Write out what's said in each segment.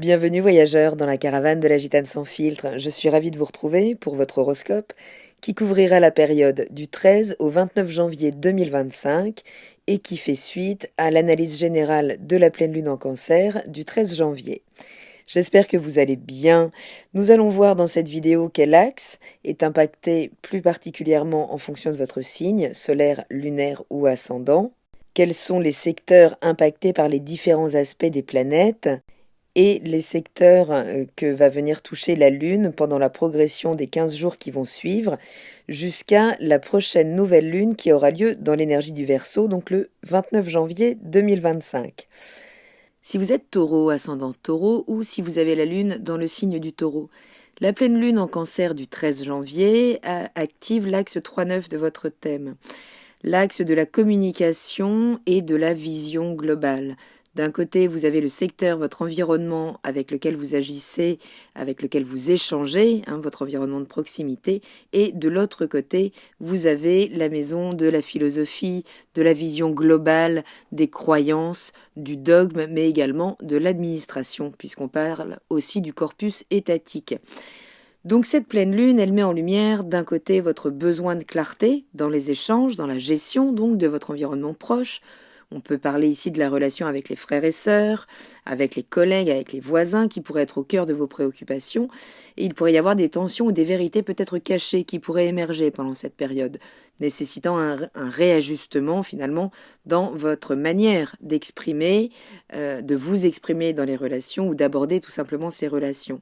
Bienvenue voyageurs dans la caravane de la Gitane sans filtre. Je suis ravie de vous retrouver pour votre horoscope qui couvrira la période du 13 au 29 janvier 2025 et qui fait suite à l'analyse générale de la pleine lune en Cancer du 13 janvier. J'espère que vous allez bien. Nous allons voir dans cette vidéo quel axe est impacté plus particulièrement en fonction de votre signe, solaire, lunaire ou ascendant. Quels sont les secteurs impactés par les différents aspects des planètes et les secteurs que va venir toucher la Lune pendant la progression des 15 jours qui vont suivre jusqu'à la prochaine nouvelle Lune qui aura lieu dans l'énergie du Verseau, donc le 29 janvier 2025. Si vous êtes Taureau, ascendant Taureau, ou si vous avez la Lune dans le signe du Taureau, la pleine Lune en Cancer du 13 janvier active l'axe 3-9 de votre thème, l'axe de la communication et de la vision globale. D'un côté, vous avez le secteur, votre environnement avec lequel vous agissez, avec lequel vous échangez, votre environnement de proximité. Et de l'autre côté, vous avez la maison de la philosophie, de la vision globale, des croyances, du dogme, mais également de l'administration, puisqu'on parle aussi du corpus étatique. Donc cette pleine lune, elle met en lumière d'un côté votre besoin de clarté dans les échanges, dans la gestion donc de votre environnement proche. On peut parler ici de la relation avec les frères et sœurs, avec les collègues, avec les voisins qui pourraient être au cœur de vos préoccupations. Et il pourrait y avoir des tensions ou des vérités peut-être cachées qui pourraient émerger pendant cette période, nécessitant un réajustement finalement dans votre manière d'exprimer, de vous exprimer dans les relations ou d'aborder tout simplement ces relations.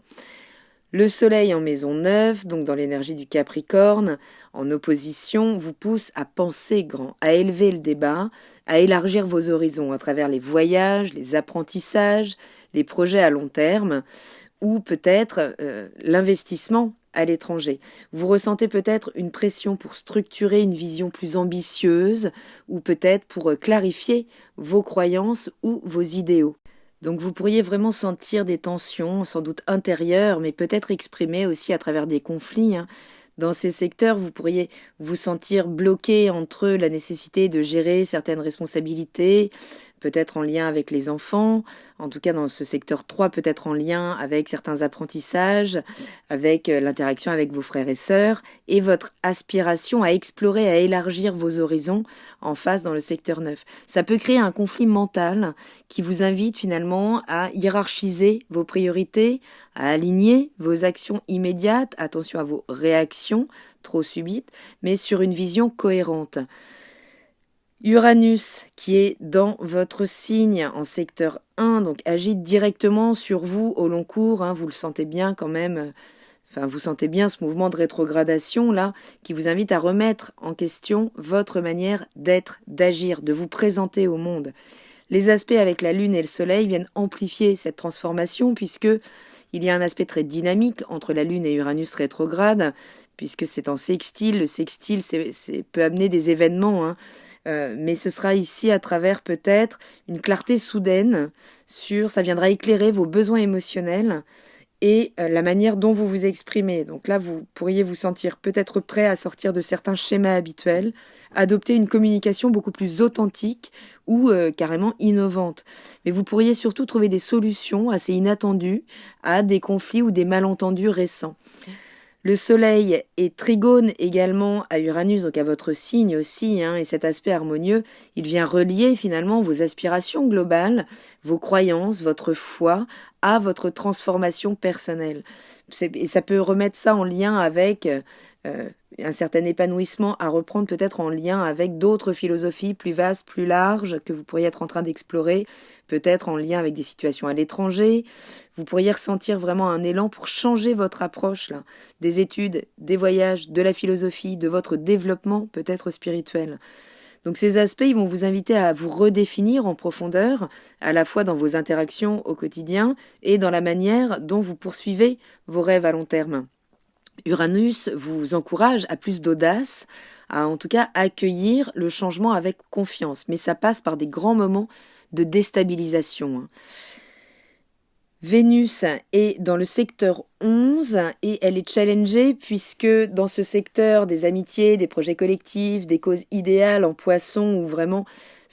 Le soleil en maison 9, donc dans l'énergie du Capricorne, en opposition, vous pousse à penser grand, à élever le débat, à élargir vos horizons à travers les voyages, les apprentissages, les projets à long terme, ou peut-être l'investissement à l'étranger. Vous ressentez peut-être une pression pour structurer une vision plus ambitieuse, ou peut-être pour clarifier vos croyances ou vos idéaux. Donc vous pourriez vraiment sentir des tensions, sans doute intérieures, mais peut-être exprimées aussi à travers des conflits. Dans ces secteurs, vous pourriez vous sentir bloqué entre la nécessité de gérer certaines responsabilités, peut-être en lien avec les enfants, en tout cas dans ce secteur 3, peut-être en lien avec certains apprentissages, avec l'interaction avec vos frères et sœurs, et votre aspiration à explorer, à élargir vos horizons en face dans le secteur 9. Ça peut créer un conflit mental qui vous invite finalement à hiérarchiser vos priorités, à aligner vos actions immédiates, attention à vos réactions trop subites, mais sur une vision cohérente. Uranus, qui est dans votre signe en secteur 1, donc agite directement sur vous au long cours, vous le sentez bien quand même, vous sentez bien ce mouvement de rétrogradation là, qui vous invite à remettre en question votre manière d'être, d'agir, de vous présenter au monde. Les aspects avec la Lune et le Soleil viennent amplifier cette transformation puisque il y a un aspect très dynamique entre la Lune et Uranus rétrograde, puisque c'est en sextile. Le sextile peut amener des événements, mais ce sera ici à travers peut-être une clarté soudaine ça viendra éclairer vos besoins émotionnels et la manière dont vous vous exprimez. Donc là, vous pourriez vous sentir peut-être prêt à sortir de certains schémas habituels, adopter une communication beaucoup plus authentique ou carrément innovante. Mais vous pourriez surtout trouver des solutions assez inattendues à des conflits ou des malentendus récents. Le soleil est trigone également à Uranus, donc à votre signe aussi, et cet aspect harmonieux, il vient relier finalement vos aspirations globales, vos croyances, votre foi à votre transformation personnelle. Et ça peut remettre ça en lien avec un certain épanouissement à reprendre peut-être en lien avec d'autres philosophies plus vastes, plus larges, que vous pourriez être en train d'explorer, peut-être en lien avec des situations à l'étranger. Vous pourriez ressentir vraiment un élan pour changer votre approche là, des études, des voyages, de la philosophie, de votre développement peut-être spirituel. Donc ces aspects, ils vont vous inviter à vous redéfinir en profondeur, à la fois dans vos interactions au quotidien et dans la manière dont vous poursuivez vos rêves à long terme. Uranus vous encourage à plus d'audace, à en tout cas accueillir le changement avec confiance. Mais ça passe par des grands moments de déstabilisation. Vénus est dans le secteur 11 et elle est challengée puisque dans ce secteur des amitiés, des projets collectifs, des causes idéales en poisson où vraiment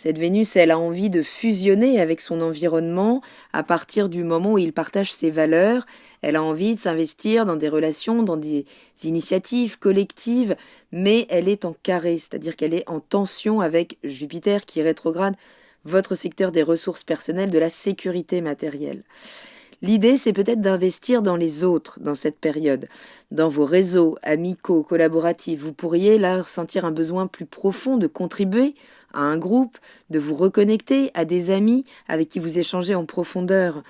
Cette Vénus, elle a envie de fusionner avec son environnement à partir du moment où il partage ses valeurs. Elle a envie de s'investir dans des relations, dans des initiatives collectives, mais elle est en carré, c'est-à-dire qu'elle est en tension avec Jupiter qui rétrograde votre secteur des ressources personnelles, de la sécurité matérielle. L'idée, c'est peut-être d'investir dans les autres dans cette période, dans vos réseaux amicaux, collaboratifs. Vous pourriez là ressentir un besoin plus profond de contribuer à un groupe, de vous reconnecter à des amis avec qui vous échangez en profondeur.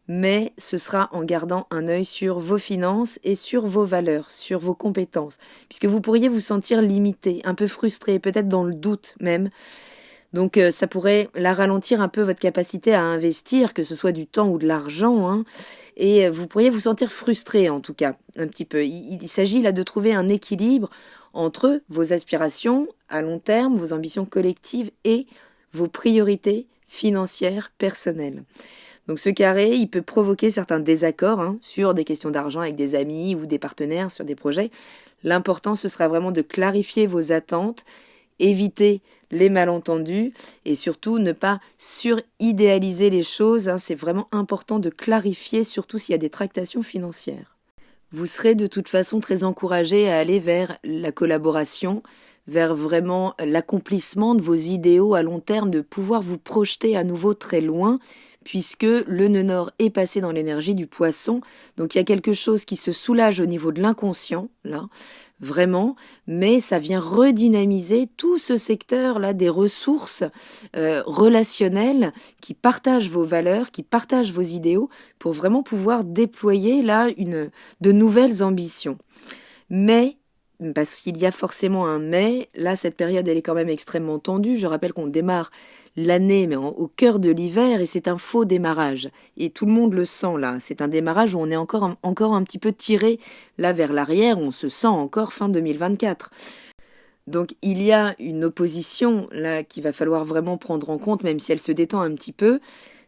Mais ce sera en gardant un œil sur vos finances et sur vos valeurs, sur vos compétences, puisque vous pourriez vous sentir limité, un peu frustré, peut-être dans le doute même. Donc ça pourrait là ralentir un peu votre capacité à investir, que ce soit du temps ou de l'argent, hein, et vous pourriez vous sentir frustré en tout cas, un petit peu. Il s'agit là de trouver un équilibre entre vos aspirations à long terme, vos ambitions collectives et vos priorités financières personnelles. Donc ce carré, il peut provoquer certains désaccords sur des questions d'argent avec des amis ou des partenaires sur des projets. L'important, ce sera vraiment de clarifier vos attentes, éviter les malentendus et surtout ne pas suridéaliser les choses. C'est vraiment important de clarifier, surtout s'il y a des tractations financières. Vous serez de toute façon très encouragé à aller vers la collaboration, vers vraiment l'accomplissement de vos idéaux à long terme, de pouvoir vous projeter à nouveau très loin, puisque le nœud nord est passé dans l'énergie du poisson. Donc il y a quelque chose qui se soulage au niveau de l'inconscient, là, vraiment, mais ça vient redynamiser tout ce secteur-là des ressources relationnelles qui partagent vos valeurs, qui partagent vos idéaux, pour vraiment pouvoir déployer là de nouvelles ambitions. Mais parce qu'il y a forcément un mais, là cette période elle est quand même extrêmement tendue. Je rappelle qu'on démarre l'année mais au cœur de l'hiver et c'est un faux démarrage. Et tout le monde le sent là, c'est un démarrage où on est encore un petit peu tiré là vers l'arrière, on se sent encore fin 2024. Donc il y a une opposition là qu'il va falloir vraiment prendre en compte, même si elle se détend un petit peu.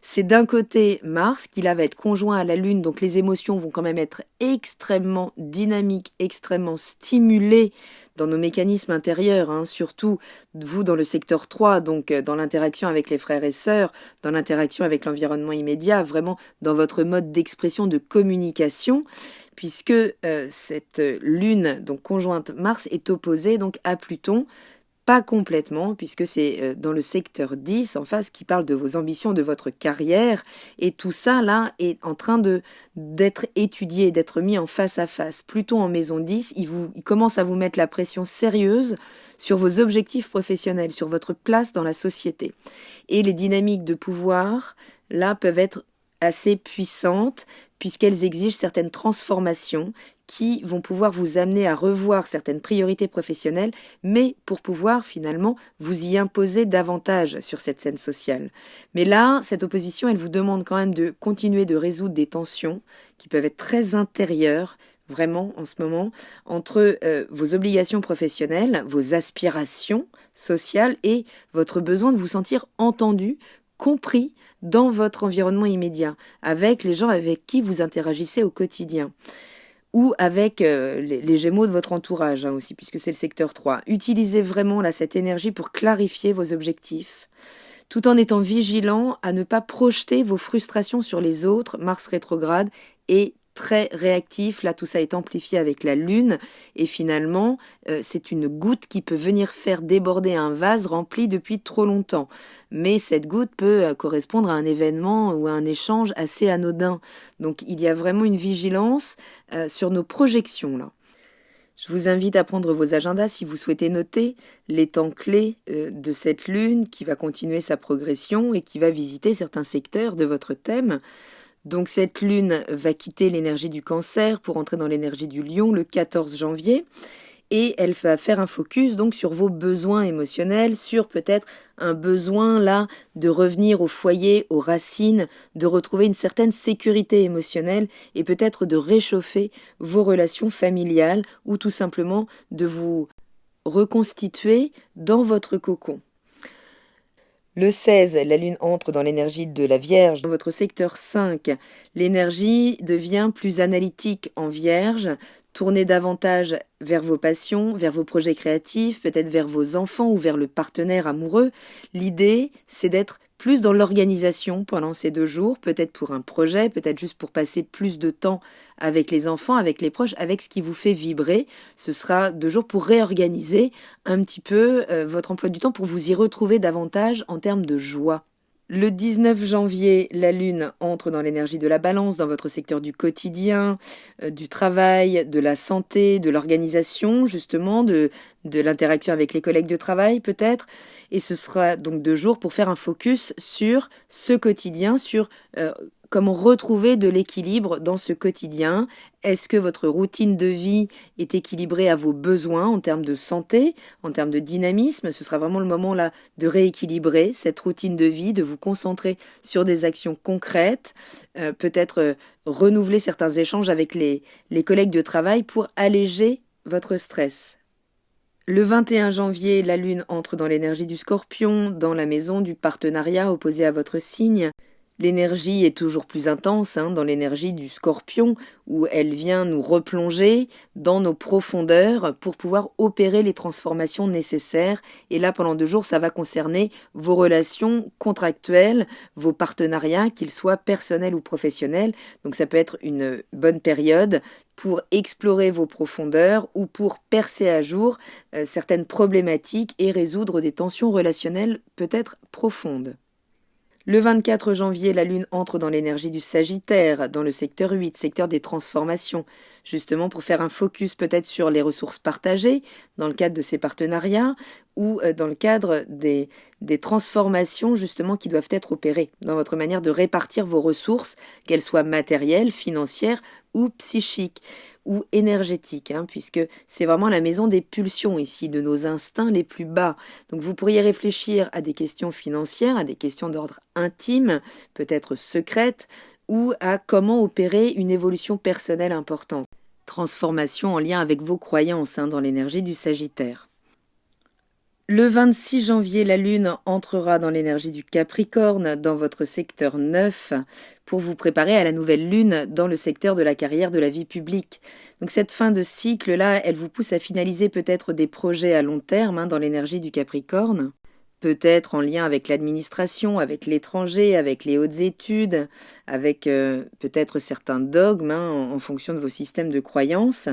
C'est d'un côté Mars qui là va être conjoint à la Lune, donc les émotions vont quand même être extrêmement dynamiques, extrêmement stimulées dans nos mécanismes intérieurs, surtout vous dans le secteur 3, donc dans l'interaction avec les frères et sœurs, dans l'interaction avec l'environnement immédiat, vraiment dans votre mode d'expression, de communication, puisque cette Lune, donc conjointe Mars, est opposée donc à Pluton. Pas complètement, puisque c'est dans le secteur 10, en face, qui parle de vos ambitions, de votre carrière. Et tout ça, là, est en train d'être étudié, d'être mis en face à face. Pluton en maison 10, il commence à vous mettre la pression sérieuse sur vos objectifs professionnels, sur votre place dans la société. Et les dynamiques de pouvoir, là, peuvent être assez puissantes, puisqu'elles exigent certaines transformations qui vont pouvoir vous amener à revoir certaines priorités professionnelles, mais pour pouvoir finalement vous y imposer davantage sur cette scène sociale. Mais là, cette opposition, elle vous demande quand même de continuer de résoudre des tensions qui peuvent être très intérieures, vraiment en ce moment, entre vos obligations professionnelles, vos aspirations sociales et votre besoin de vous sentir entendu, compris dans votre environnement immédiat, avec les gens avec qui vous interagissez au quotidien. Ou avec les gémeaux de votre entourage aussi, puisque c'est le secteur 3. Utilisez vraiment là, cette énergie pour clarifier vos objectifs, tout en étant vigilant à ne pas projeter vos frustrations sur les autres. Mars rétrograde est très réactif, là tout ça est amplifié avec la Lune, et finalement c'est une goutte qui peut venir faire déborder un vase rempli depuis trop longtemps. Mais cette goutte peut correspondre à un événement ou à un échange assez anodin. Donc il y a vraiment une vigilance sur nos projections là. Je vous invite à prendre vos agendas si vous souhaitez noter les temps clés de cette Lune qui va continuer sa progression et qui va visiter certains secteurs de votre thème. Donc cette Lune va quitter l'énergie du Cancer pour entrer dans l'énergie du Lion le 14 janvier. Et elle va faire un focus donc sur vos besoins émotionnels, sur peut-être un besoin là de revenir au foyer, aux racines, de retrouver une certaine sécurité émotionnelle et peut-être de réchauffer vos relations familiales ou tout simplement de vous reconstituer dans votre cocon. Le 16, la Lune entre dans l'énergie de la Vierge. Dans votre secteur 5, l'énergie devient plus analytique en Vierge. tourner davantage vers vos passions, vers vos projets créatifs, peut-être vers vos enfants ou vers le partenaire amoureux. L'idée, c'est d'être plus dans l'organisation pendant ces 2 jours, peut-être pour un projet, peut-être juste pour passer plus de temps avec les enfants, avec les proches, avec ce qui vous fait vibrer. Ce sera 2 jours pour réorganiser un petit peu votre emploi du temps, pour vous y retrouver davantage en termes de joie. Le 19 janvier, la Lune entre dans l'énergie de la Balance, dans votre secteur du quotidien, du travail, de la santé, de l'organisation, justement, de l'interaction avec les collègues de travail, peut-être. Et ce sera donc 2 jours pour faire un focus sur ce quotidien, sur comment retrouver de l'équilibre dans ce quotidien. Est-ce que votre routine de vie est équilibrée à vos besoins en termes de santé, en termes de dynamisme? Ce sera vraiment le moment là de rééquilibrer cette routine de vie, de vous concentrer sur des actions concrètes, peut-être renouveler certains échanges avec les collègues de travail pour alléger votre stress. Le 21 janvier, la Lune entre dans l'énergie du Scorpion, dans la maison du partenariat opposé à votre signe. L'énergie est toujours plus intense dans l'énergie du Scorpion, où elle vient nous replonger dans nos profondeurs pour pouvoir opérer les transformations nécessaires. Et là, pendant 2 jours, ça va concerner vos relations contractuelles, vos partenariats, qu'ils soient personnels ou professionnels. Donc ça peut être une bonne période pour explorer vos profondeurs ou pour percer à jour certaines problématiques et résoudre des tensions relationnelles peut-être profondes. Le 24 janvier, la Lune entre dans l'énergie du Sagittaire, dans le secteur 8, secteur des transformations, justement pour faire un focus peut-être sur les ressources partagées dans le cadre de ces partenariats ou dans le cadre des transformations justement qui doivent être opérées dans votre manière de répartir vos ressources, qu'elles soient matérielles, financières ou psychiques ou énergétiques, puisque c'est vraiment la maison des pulsions ici, de nos instincts les plus bas. Donc vous pourriez réfléchir à des questions financières, à des questions d'ordre intime, peut-être secrètes, ou à comment opérer une évolution personnelle importante. Transformation en lien avec vos croyances dans l'énergie du Sagittaire. Le 26 janvier, la Lune entrera dans l'énergie du Capricorne, dans votre secteur 9, pour vous préparer à la nouvelle Lune dans le secteur de la carrière, de la vie publique. Donc cette fin de cycle-là, elle vous pousse à finaliser peut-être des projets à long terme dans l'énergie du Capricorne. Peut-être en lien avec l'administration, avec l'étranger, avec les hautes études, avec peut-être certains dogmes en fonction de vos systèmes de croyances.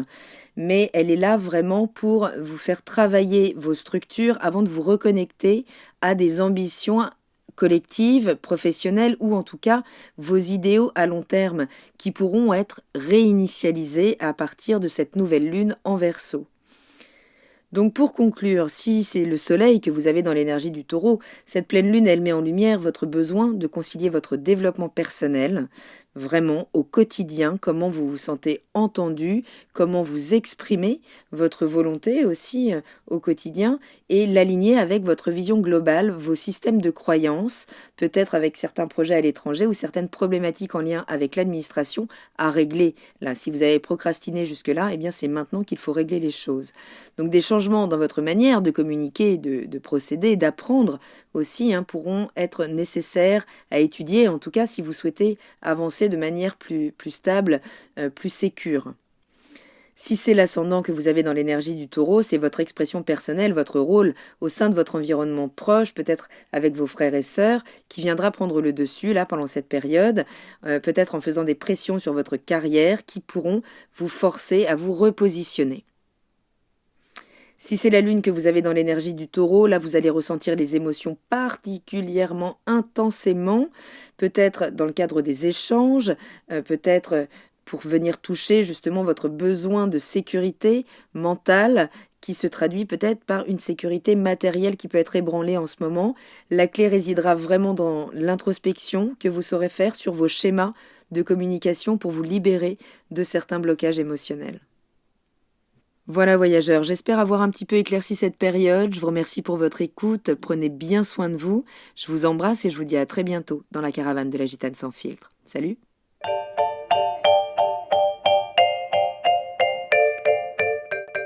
Mais elle est là vraiment pour vous faire travailler vos structures avant de vous reconnecter à des ambitions collectives, professionnelles ou en tout cas vos idéaux à long terme qui pourront être réinitialisés à partir de cette nouvelle lune en Verseau. Donc pour conclure, si c'est le soleil que vous avez dans l'énergie du Taureau, cette pleine lune, elle met en lumière votre besoin de concilier votre développement personnel, vraiment au quotidien, comment vous vous sentez entendu, comment vous exprimez votre volonté aussi au quotidien et l'aligner avec votre vision globale, vos systèmes de croyances, peut-être avec certains projets à l'étranger ou certaines problématiques en lien avec l'administration à régler. Là, si vous avez procrastiné jusque-là, eh bien c'est maintenant qu'il faut régler les choses. Donc des changements dans votre manière de communiquer, de procéder, d'apprendre aussi pourront être nécessaires à étudier, en tout cas si vous souhaitez avancer de manière plus stable, plus sécure. Si c'est l'ascendant que vous avez dans l'énergie du Taureau, c'est votre expression personnelle, votre rôle au sein de votre environnement proche, peut-être avec vos frères et sœurs, qui viendra prendre le dessus là pendant cette période, peut-être en faisant des pressions sur votre carrière qui pourront vous forcer à vous repositionner. Si c'est la lune que vous avez dans l'énergie du Taureau, là vous allez ressentir les émotions particulièrement intensément, peut-être dans le cadre des échanges, peut-être pour venir toucher justement votre besoin de sécurité mentale qui se traduit peut-être par une sécurité matérielle qui peut être ébranlée en ce moment. La clé résidera vraiment dans l'introspection que vous saurez faire sur vos schémas de communication pour vous libérer de certains blocages émotionnels. Voilà voyageurs, j'espère avoir un petit peu éclairci cette période. Je vous remercie pour votre écoute. Prenez bien soin de vous. Je vous embrasse et je vous dis à très bientôt dans la caravane de la Gitane sans filtre. Salut!